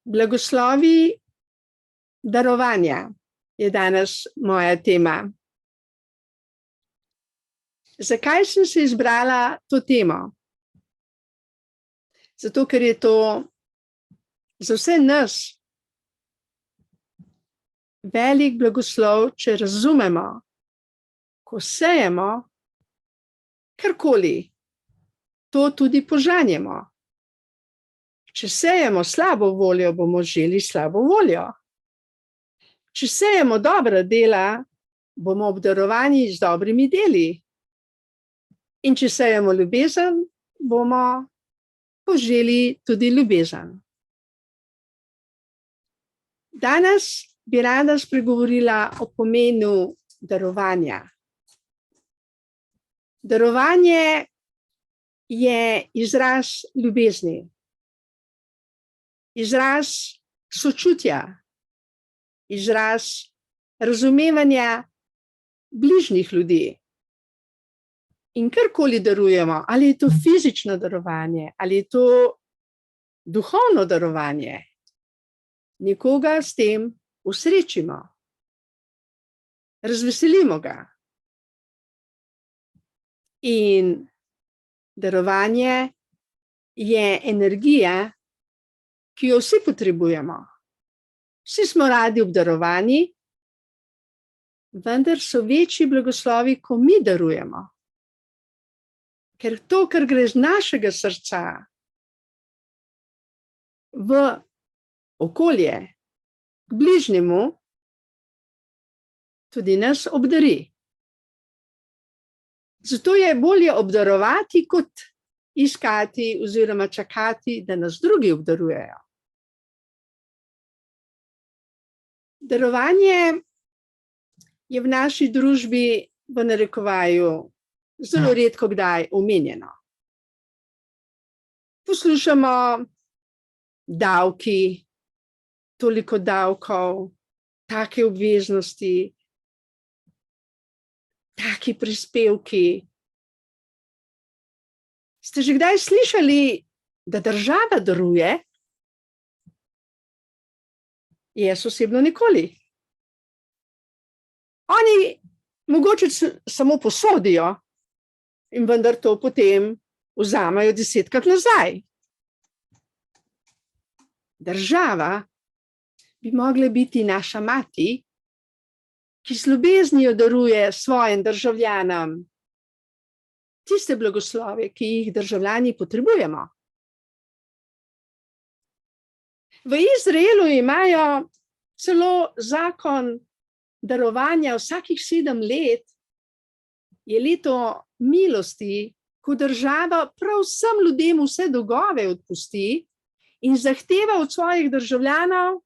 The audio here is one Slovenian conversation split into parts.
Blagoslovi darovanja je danes moja tema. Zakaj sem se izbrala to temo? Zato, ker je to za vse nas velik blagoslov, če razumemo, ko sejemo karkoli, to tudi požanjemo. Če sejemo slabo voljo, bomo želi slabo voljo. Če sejemo dobra dela, bomo obdarovani z dobrimi deli. In če sejemo ljubezen, bomo poželi tudi ljubezen. Danes bi rada spregovorila o pomenu darovanja. Darovanje je izraz ljubezni, izraz sočutja, izraz razumevanja bližnjih ljudi. In karkoli darujemo, ali je to fizično darovanje, ali je to duhovno darovanje, nekoga s tem usrečimo, razveselimo ga. In darovanje je energija, ki jo vsi potrebujemo. Vsi smo radi obdarovani, vendar so večji blagoslovi, ko mi darujemo. Ker to, kar gre z našega srca v okolje, k bližnjemu, tudi nas obdari. Zato je bolje obdarovati, kot iskati oziroma čakati, da nas drugi obdarujejo. Darovanje je v naši družbi v narekovaju zelo redko kdaj omenjeno. Poslušamo davki, toliko davkov, take obveznosti, taki prispevki. Ste že kdaj slišali, da država daruje? Jaz osebno nikoli. Oni mogoče samo posodijo in vendar to potem vzamejo 10-krat nazaj. Država bi mogla biti naša mati, ki z ljubeznijo daruje svojim državljanom tiste blagoslove, ki jih državljani potrebujemo. V Izraelu imajo celo zakon darovanja vsakih 7 let, je leto milosti, ko država prav vsem ljudem vse dolgove odpusti in zahteva od svojih državljanov,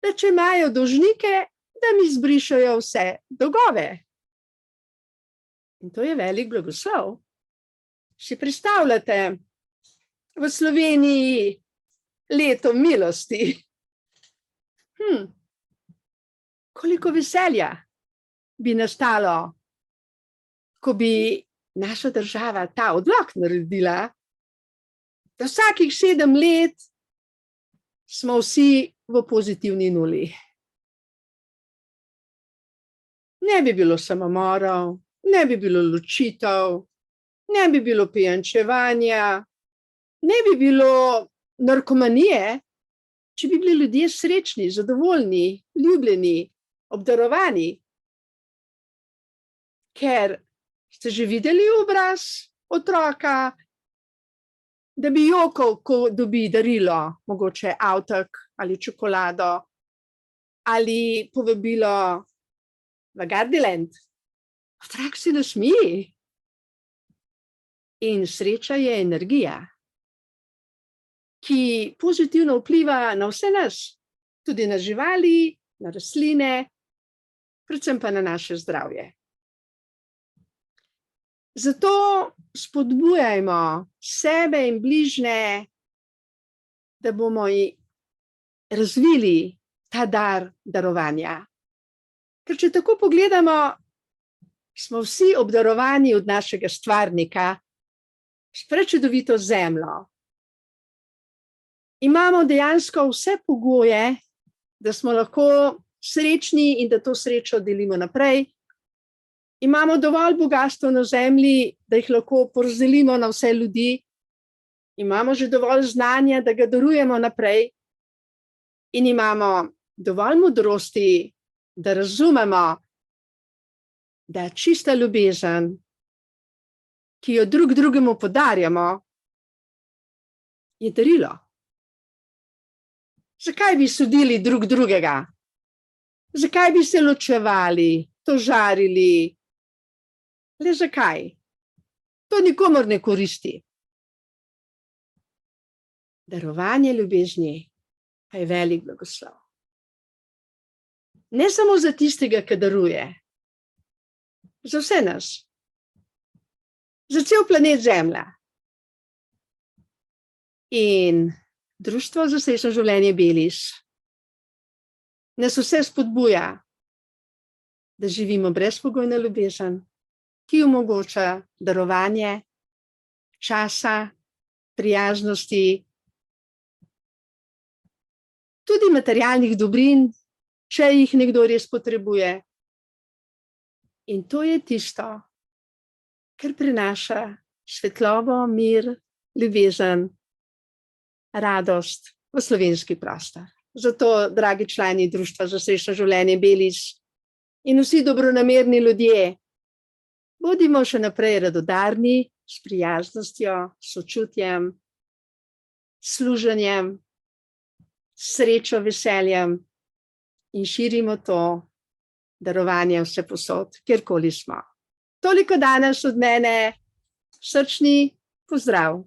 da če imajo dolžnike, da mi zbrišajo vse dolgove. In to je velik blagoslov. Si predstavljate, v Sloveniji leto milosti. Koliko veselja bi nastalo, ko bi naša država ta odlok naredila, da vsakih 7 let smo vsi v pozitivni nuli. Ne bi bilo samomorov, ne bi bilo ločitev, ne bi bilo pijančevanja, ne bi bilo narkomanije, če bi bili ljudje srečni, zadovoljni, ljubljeni, obdarovani. Ker ste že videli obraz otroka, da bi jokal, ko dobi darilo, mogoče avtek ali čokolado, ali povabilo v Gardiland. Otrok se nasmeji. In sreča je energija, ki pozitivno vpliva na vse nas, tudi na živali, na rastline, predvsem pa na naše zdravje. Zato spodbujajmo sebe in bližnje, da bomo razvili ta dar darovanja. Ker če tako pogledamo, smo vsi obdarovani od našega stvarnika s prečudovito zemljo. imamo dejansko vse pogoje, da smo lahko srečni in da to srečo delimo naprej. Imamo dovolj bogastva na zemlji, da jih lahko porazdelimo na vse ljudi. Imamo že dovolj znanja, da ga darujemo naprej. In imamo dovolj modrosti, da razumemo, da čista ljubezen, ki jo drug drugemu podarjamo, je darilo. Zakaj bi sodili drug drugega? Zakaj bi se ločevali, tožarili? Le zakaj? To nikomur ne koristi. Darovanje ljubezni pa je velik blagoslov. Ne samo za tistega, ki daruje, za vse nas, za cel planet Zemlja. In Društvo za srečno življenje Belis nas vse spodbuja, da živimo brezpogojno ljubezen, ki omogoča darovanje časa, prijaznosti, tudi materialnih dobrin, če jih nekdo res potrebuje. In to je tisto, kar prinaša svetlobo, mir, ljubezen, radost v slovenski prostor. Zato, dragi člani Društva za srečno življenje Belis in vsi dobronamerni ljudje, bodimo še naprej radodarni, s prijaznostjo, sočutjem, služenjem, srečo, veseljem in širimo to darovanje vsepovsod, kjerkoli smo. Toliko danes od mene, srčni pozdrav.